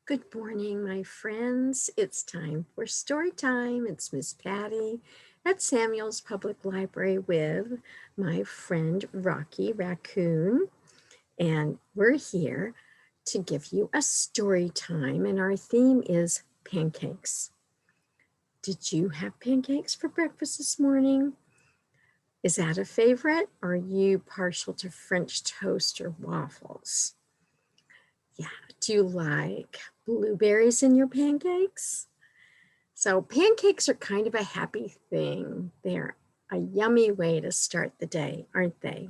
Good morning, my friends. It's time for story time. It's Miss Patty at Samuel's Public Library with my friend Rocky Raccoon. And we're here to give you a story time. And our theme is pancakes. Did you have pancakes for breakfast this morning? Is that a favorite? Or are you partial to French toast or waffles? Yeah, do you like blueberries in your pancakes? So pancakes are kind of a happy thing. They're a yummy way to start the day, aren't they?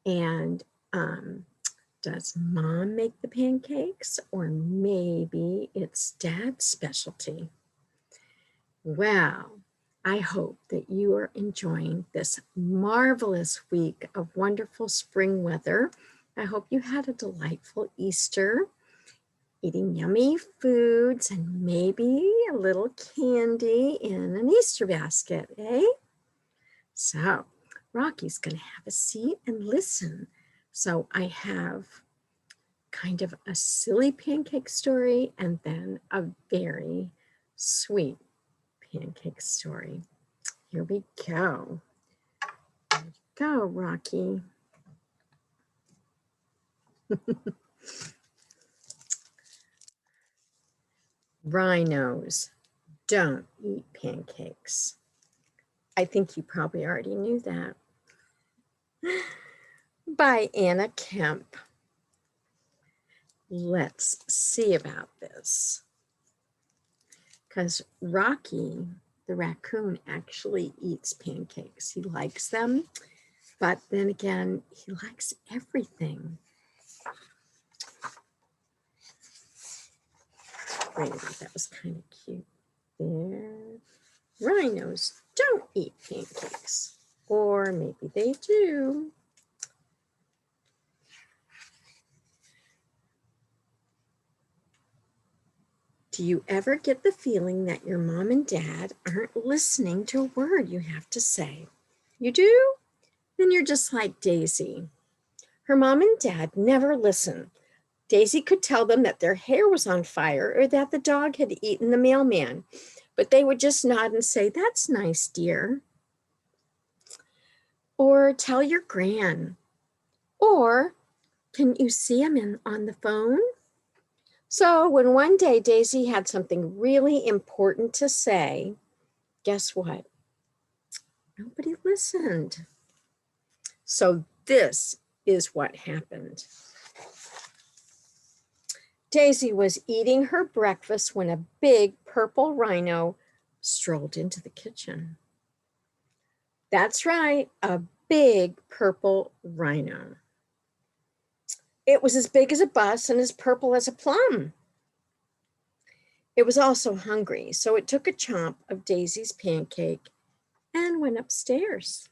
And does mom make the pancakes, or maybe it's dad's specialty? Well, I hope that you are enjoying this marvelous week of wonderful spring weather. I hope you had a delightful Easter, eating yummy foods and maybe a little candy in an Easter basket, eh? So Rocky's going to have a seat and listen. So I have kind of a silly pancake story and then a very sweet pancake story. Here we go. Here we go, Rocky. Rhinos don't eat pancakes. I think you probably already knew that. By Anna Kemp. Let's see about this. Because Rocky, the raccoon, actually eats pancakes. He likes them, but then again, he likes everything. Wait, that was kind of cute there. Rhinos don't eat pancakes, or maybe they do. Do you ever get the feeling that your mom and dad aren't listening to a word you have to say? You do? Then you're just like Daisy. Her mom and dad never listen. Daisy could tell them that their hair was on fire or that the dog had eaten the mailman, but they would just nod and say, "That's nice, dear." Or tell your gran. Or, "Can you see him on the phone?" So when one day Daisy had something really important to say, guess what? Nobody listened. So this is what happened. Daisy was eating her breakfast when a big purple rhino strolled into the kitchen. That's right, a big purple rhino. It was as big as a bus and as purple as a plum. It was also hungry, so it took a chomp of Daisy's pancake and went upstairs.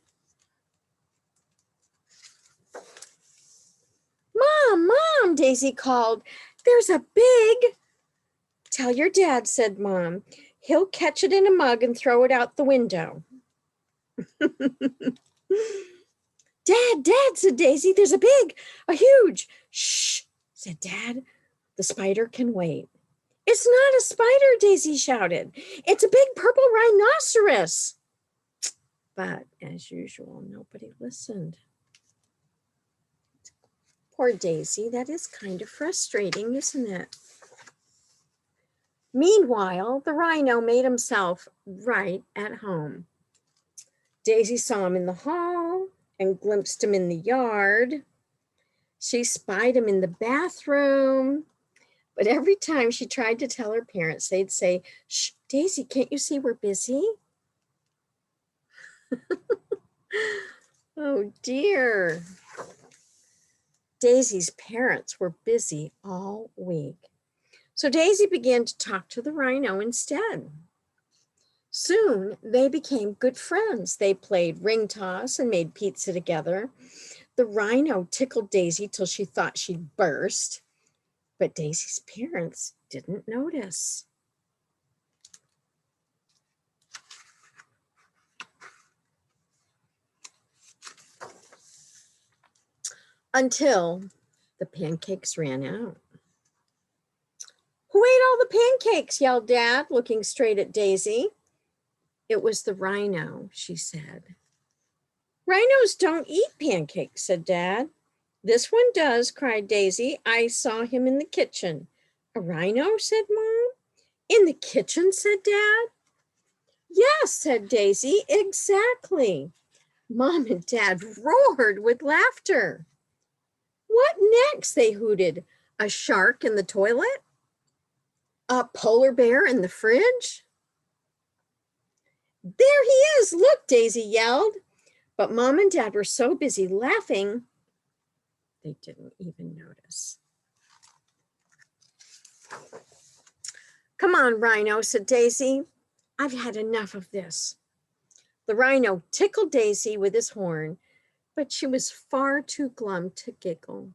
"Mom, Mom," Daisy called, "there's a big—" "Tell your dad," said Mom. "He'll catch it in a mug and throw it out the window." Dad, said Daisy, "there's a huge—" "Shh," said Dad. "The spider can wait." "It's not a spider," Daisy shouted. "It's a big purple rhinoceros." But as usual, nobody listened. Poor Daisy, that is kind of frustrating, isn't it? Meanwhile, the rhino made himself right at home. Daisy saw him in the hall and glimpsed him in the yard. She spied him in the bathroom. But every time she tried to tell her parents, they'd say, "Shh, Daisy, can't you see we're busy?" Oh dear. Daisy's parents were busy all week. So Daisy began to talk to the rhino instead. Soon they became good friends. They played ring toss and made pizza together. The rhino tickled Daisy till she thought she'd burst, but Daisy's parents didn't notice. Until the pancakes ran out. Who ate all the pancakes? Yelled Dad, looking straight at Daisy. It was the rhino, she said. Rhinos don't eat pancakes, said Dad. This one does, cried Daisy. I saw him in the kitchen. A rhino, said Mom. In the kitchen, said Dad. Yes, said Daisy, exactly. Mom and Dad roared with laughter. What next? They hooted. A shark in the toilet? A polar bear in the fridge? There he is! Look, Daisy yelled. But Mom and Dad were so busy laughing, they didn't even notice. Come on, Rhino, said Daisy. I've had enough of this. The rhino tickled Daisy with his horn, but she was far too glum to giggle.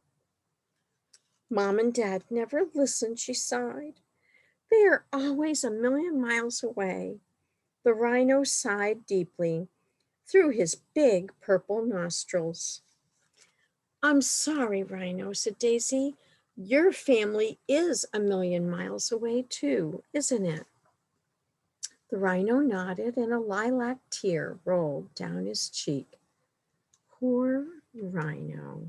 Mom and Dad never listened, she sighed. They are always a million miles away. The rhino sighed deeply through his big purple nostrils. I'm sorry, Rhino, said Daisy. Your family is a million miles away too, isn't it? The rhino nodded and a lilac tear rolled down his cheek. Poor rhino.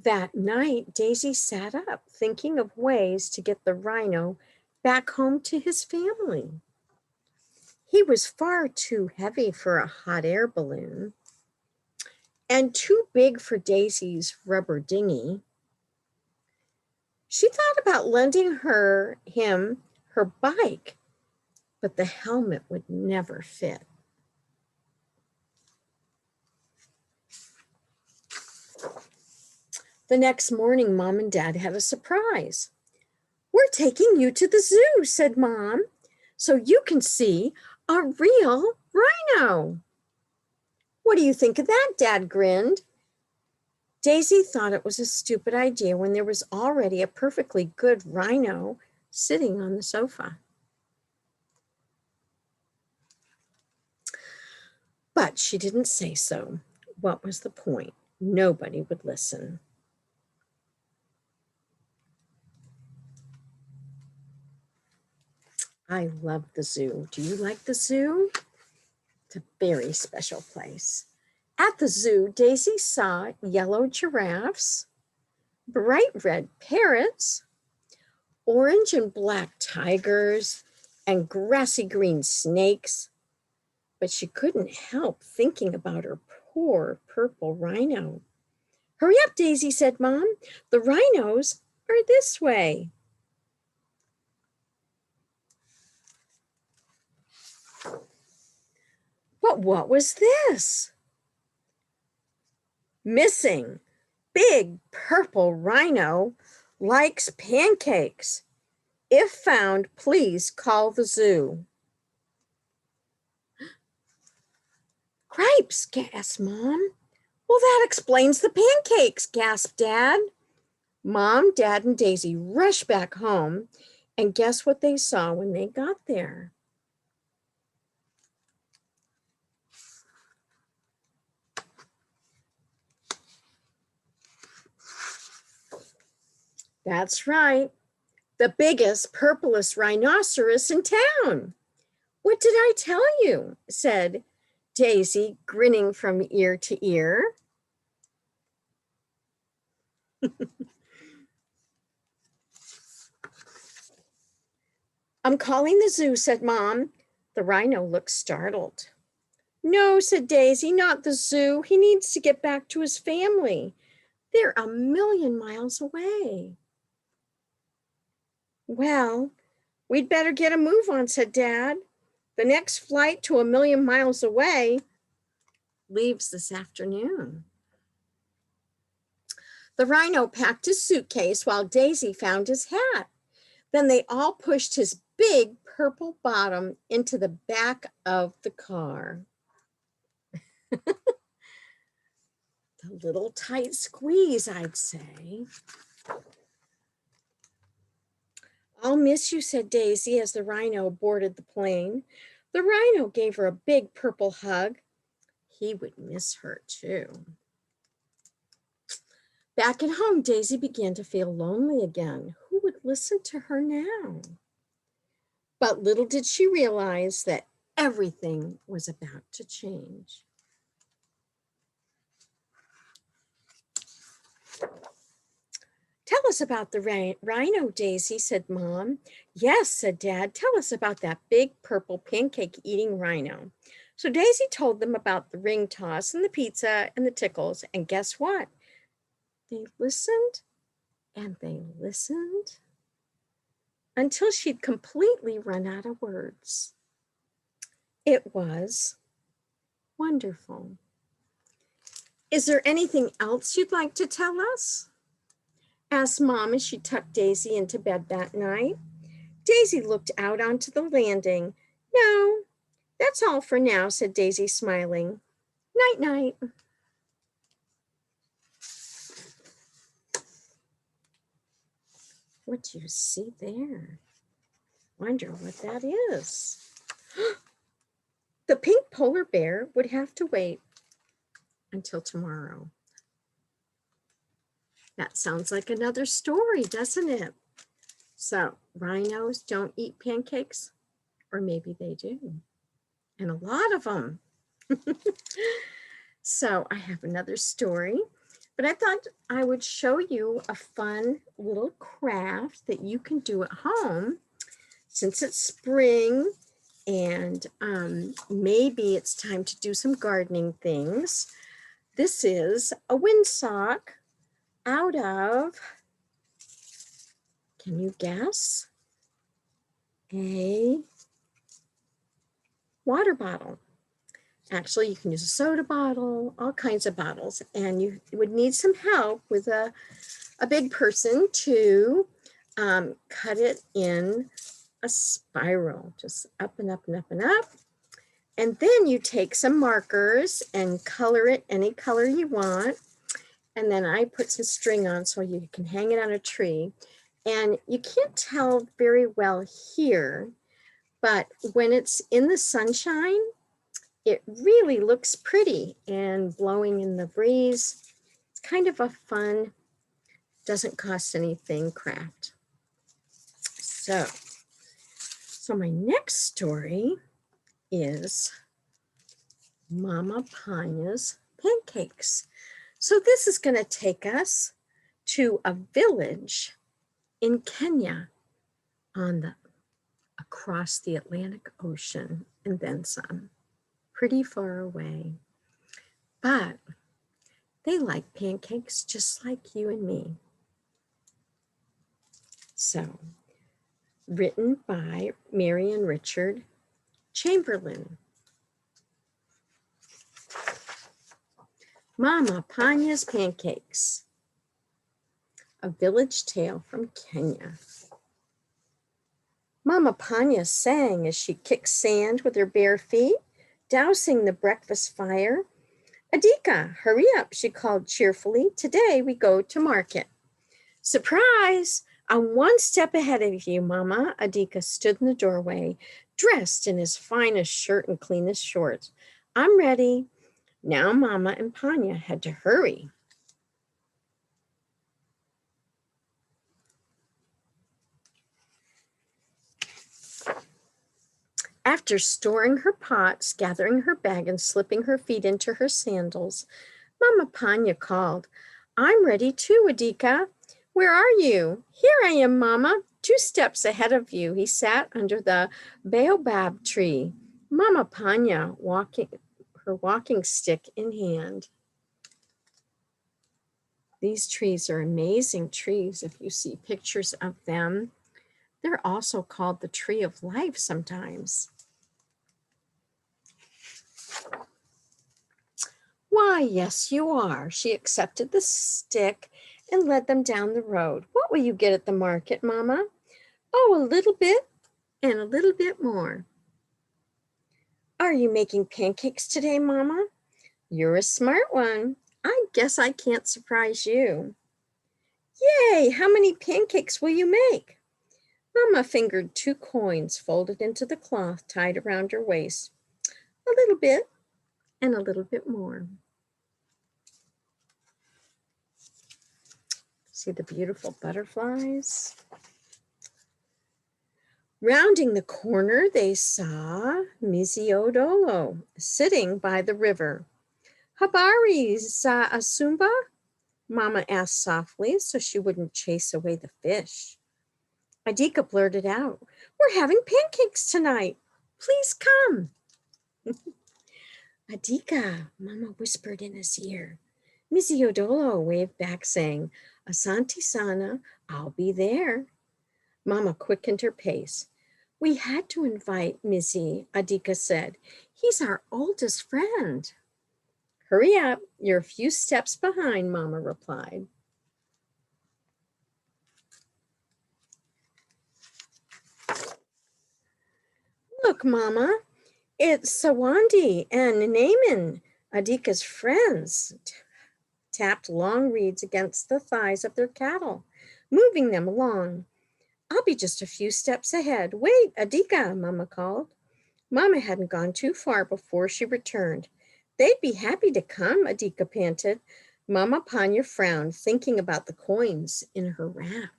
That night, Daisy sat up, thinking of ways to get the rhino back home to his family. He was far too heavy for a hot air balloon and too big for Daisy's rubber dinghy. She thought about lending him her bike, but the helmet would never fit. The next morning, Mom and Dad had a surprise. We're taking you to the zoo, said Mom, so you can see a real rhino. What do you think of that? Dad grinned. Daisy thought it was a stupid idea when there was already a perfectly good rhino sitting on the sofa. But she didn't say so. What was the point? Nobody would listen. I love the zoo. Do you like the zoo? It's a very special place. At the zoo, Daisy saw yellow giraffes, bright red parrots, orange and black tigers, and grassy green snakes. But she couldn't help thinking about her poor purple rhino. Hurry up, Daisy, said Mom. The rhinos are this way. But what was this? Missing. Big purple rhino likes pancakes. If found, please call the zoo. Cripes, gasped Mom. Well, that explains the pancakes, gasped Dad. Mom, Dad, and Daisy rushed back home, and guess what they saw when they got there? That's right, the biggest, purplest rhinoceros in town. What did I tell you? Said Daisy, grinning from ear to ear. I'm calling the zoo, said Mom. The rhino looked startled. No, said Daisy, not the zoo. He needs to get back to his family. They're a million miles away. Well, we'd better get a move on, said Dad. The next flight to a million miles away leaves this afternoon. The rhino packed his suitcase while Daisy found his hat. Then they all pushed his big purple bottom into the back of the car. A little tight squeeze, I'd say. I'll miss you, said Daisy as the rhino boarded the plane. The rhino gave her a big purple hug. He would miss her too. Back at home, Daisy began to feel lonely again. Who would listen to her now? But little did she realize that everything was about to change. Tell us about the rhino, Daisy, said Mom. Yes, said Dad. Tell us about that big purple pancake eating rhino. So Daisy told them about the ring toss and the pizza and the tickles. And guess what? They listened and they listened until she'd completely run out of words. It was wonderful. Is there anything else you'd like to tell us? Asked Mom as she tucked Daisy into bed that night. Daisy looked out onto the landing. No, that's all for now, said Daisy, smiling. Night, night. What do you see there? Wonder what that is. The pink polar bear would have to wait until tomorrow. That sounds like another story, doesn't it? So, rhinos don't eat pancakes, or maybe they do, and a lot of them. So, I have another story, but I thought I would show you a fun little craft that you can do at home since it's spring and maybe it's time to do some gardening things. This is a windsock out of, can you guess? A water bottle. Actually, you can use a soda bottle, all kinds of bottles, and you would need some help with a big person to cut it in a spiral, just up and up and up and up. And then you take some markers and color it any color you want. And then I put some string on so you can hang it on a tree. And you can't tell very well here, but when it's in the sunshine, it really looks pretty and blowing in the breeze. It's kind of a fun, doesn't cost anything craft. So my next story is Mama Panya's Pancakes. So this is going to take us to a village in Kenya across the Atlantic Ocean and then some, pretty far away. But they like pancakes just like you and me. So, written by Mary and Richard Chamberlain. Mama Panya's Pancakes, a village tale from Kenya. Mama Panya sang as she kicked sand with her bare feet, dousing the breakfast fire. Adika, hurry up, she called cheerfully. Today we go to market. Surprise! I'm one step ahead of you, Mama. Adika stood in the doorway, dressed in his finest shirt and cleanest shorts. I'm ready. Now Mama and Panya had to hurry. After storing her pots, gathering her bag, and slipping her feet into her sandals, Mama Panya called, I'm ready too, Adika. Where are you? Here I am, Mama. 2 steps ahead of you. He sat under the baobab tree, Mama Panya her walking stick in hand. These trees are amazing trees. If you see pictures of them, they're also called the tree of life sometimes. Why, yes, you are. She accepted the stick and led them down the road. What will you get at the market, Mama? Oh, a little bit and a little bit more. Are you making pancakes today, Mama? You're a smart one. I guess I can't surprise you. Yay, how many pancakes will you make? Mama fingered 2 coins folded into the cloth tied around her waist. A little bit and a little bit more. See the beautiful butterflies? Rounding the corner, they saw Misiodolo sitting by the river. Habari za Asumba? Mama asked softly so she wouldn't chase away the fish. Adika blurted out, "We're having pancakes tonight. Please come." Adika, Mama whispered in his ear. Misiodolo waved back, saying, "Asante sana, I'll be there." Mama quickened her pace. "We had to invite Missy," Adika said. "He's our oldest friend." "Hurry up, you're a few steps behind," Mama replied. "Look, Mama, it's Sawandi and Naaman, Adika's friends," tapped long reeds against the thighs of their cattle, moving them along. "I'll be just a few steps ahead. Wait, Adika," Mama called. Mama hadn't gone too far before she returned. "They'd be happy to come," Adika panted. Mama Panya frowned, thinking about the coins in her wrap.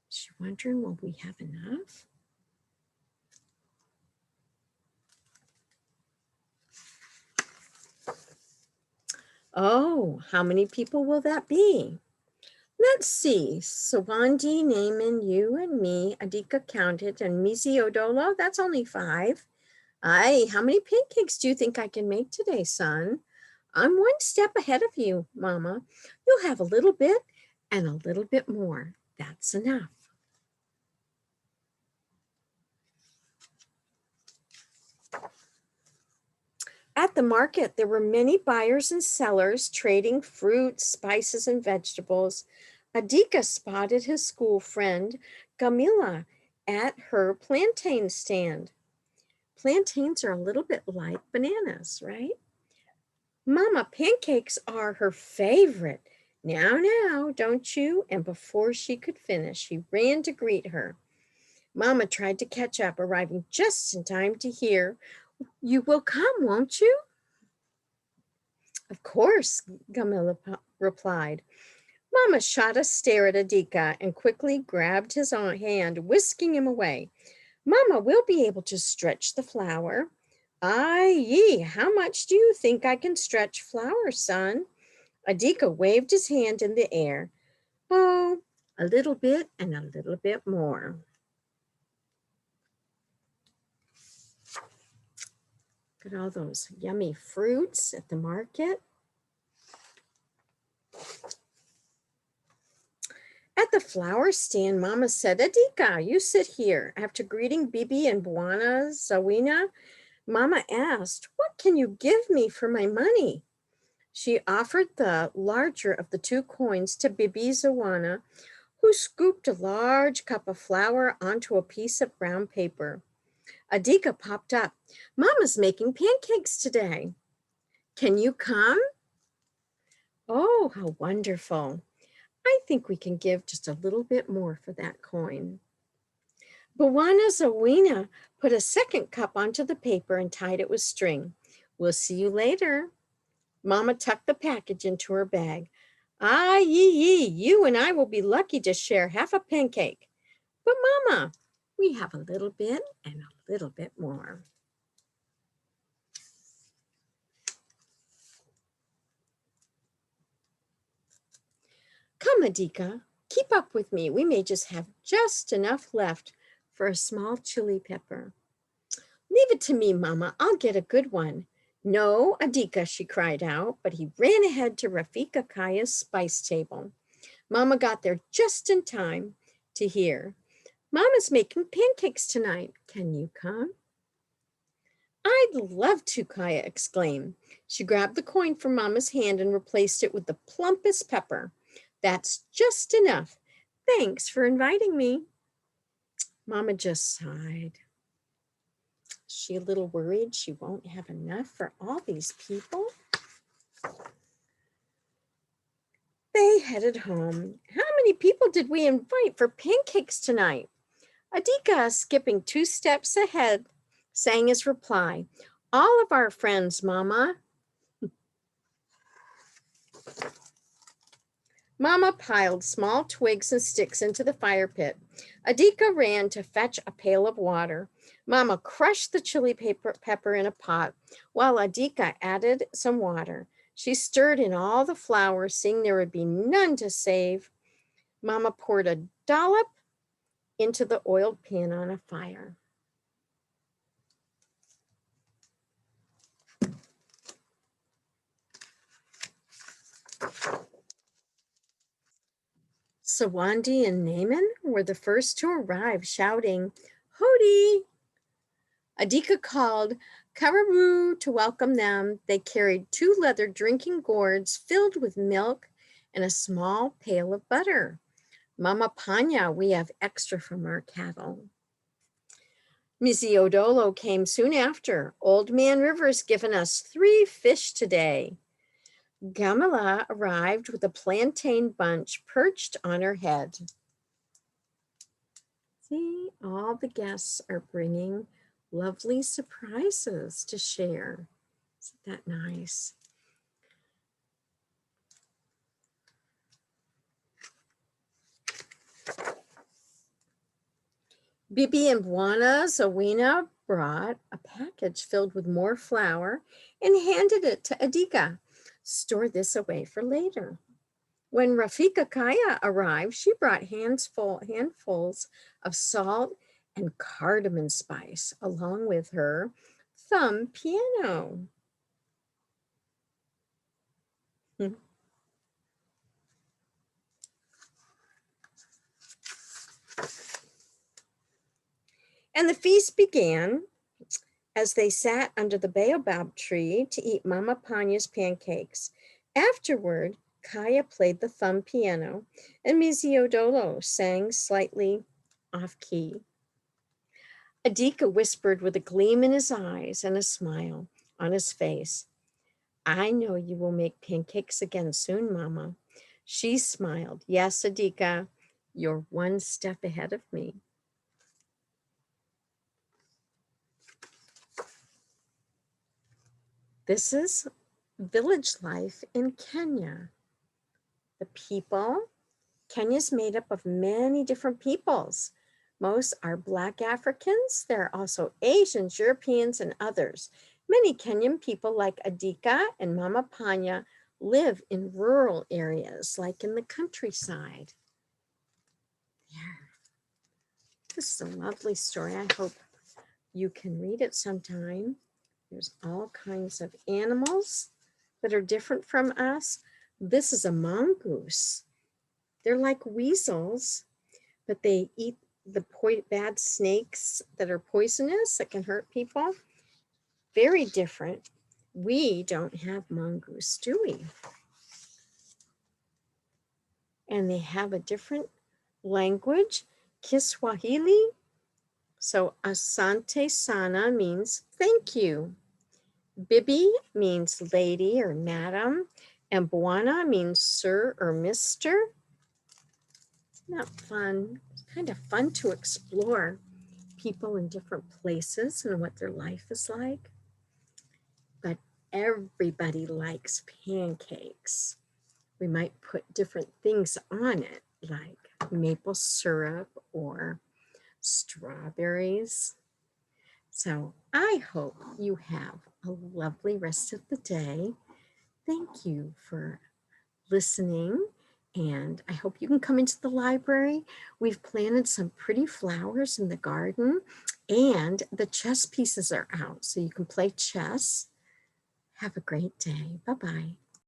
Is she wondering, will we have enough? Oh, how many people will that be? Let's see. Sawandi, Naaman, you and me, Adika counted, and Misi Odolo, that's only 5. Aye, how many pancakes do you think I can make today, son? I'm one step ahead of you, Mama. You'll have a little bit and a little bit more. That's enough. At the market, there were many buyers and sellers trading fruits, spices, and vegetables. Adika spotted his school friend, Gamila, at her plantain stand. Plantains are a little bit like bananas, right? Mama, pancakes are her favorite. Now, don't you? And before she could finish, he ran to greet her. Mama tried to catch up, arriving just in time to hear, "You will come, won't you?" "Of course," Gamila replied. Mama shot a stare at Adika and quickly grabbed his hand, whisking him away. "Mama, we'll be able to stretch the flour." "Aye, how much do you think I can stretch flour, son?" Adika waved his hand in the air. "Oh, a little bit and a little bit more." Look at all those yummy fruits at the market. At the flower stand, Mama said, "Adika, you sit here." After greeting Bibi and Bwana Zawina, Mama asked, "What can you give me for my money?" She offered the larger of the 2 coins to Bibi Zawana, who scooped a large cup of flour onto a piece of brown paper. Adika popped up. "Mama's making pancakes today. Can you come?" "Oh, how wonderful. I think we can give just a little bit more for that coin." Bwana Zawina put a second cup onto the paper and tied it with string. "We'll see you later." Mama tucked the package into her bag. "Ah, yee, you and I will be lucky to share half a pancake." "But Mama, we have a little bit and a little bit more." "Come, Adika, keep up with me. We may just have just enough left for a small chili pepper." "Leave it to me, Mama. I'll get a good one." "No, Adika," she cried out, but he ran ahead to Rafika Kaya's spice table. Mama got there just in time to hear, "Mama's making pancakes tonight. Can you come?" "I'd love to," Kaya exclaimed. She grabbed the coin from Mama's hand and replaced it with the plumpest pepper. "That's just enough. Thanks for inviting me." Mama just sighed. Is she a little worried she won't have enough for all these people? They headed home. "How many people did we invite for pancakes tonight?" Adika, skipping 2 steps ahead, sang his reply, "All of our friends, Mama." Mama piled small twigs and sticks into the fire pit. Adika ran to fetch a pail of water. Mama crushed the chili pepper in a pot while Adika added some water. She stirred in all the flour, seeing there would be none to save. Mama poured a dollop into the oiled pan on a fire. Sawandi and Naaman were the first to arrive, shouting, "Hodi!" Adika called Karabu to welcome them. They carried 2 leather drinking gourds filled with milk and a small pail of butter. "Mama Panya, we have extra from our cattle." Missy Odolo came soon after. "Old Man River's given us 3 fish today." Gamala arrived with a plantain bunch perched on her head. See, all the guests are bringing lovely surprises to share. Isn't that nice? Bibi and Buana Zawina brought a package filled with more flour and handed it to Adika. "Store this away for later." When Rafika Kaya arrived, she brought handfuls of salt and cardamom spice along with her thumb piano. And the feast began as they sat under the baobab tree to eat Mama Panya's pancakes. Afterward, Kaya played the thumb piano and Miziodolo sang slightly off key. Adika whispered with a gleam in his eyes and a smile on his face, "I know you will make pancakes again soon, Mama." She smiled. "Yes, Adika, you're one step ahead of me." This is village life in Kenya. The people, Kenya's made up of many different peoples. Most are Black Africans. There are also Asians, Europeans, and others. Many Kenyan people like Adika and Mama Panya live in rural areas, like in the countryside. Yeah. This is a lovely story. I hope you can read it sometime. There's all kinds of animals that are different from us. This is a mongoose. They're like weasels, but they eat the bad snakes that are poisonous, that can hurt people. Very different. We don't have mongoose, do we? And they have a different language, Kiswahili. So asante sana means thank you. Bibi means lady or madam, and Bwana means sir or mister. Isn't that fun? It's kind of fun to explore people in different places and what their life is like. But everybody likes pancakes. We might put different things on it, like maple syrup or strawberries. So I hope you have a lovely rest of the day. Thank you for listening, and I hope you can come into the library. We've planted some pretty flowers in the garden, and the chess pieces are out, so you can play chess. Have a great day. Bye-bye.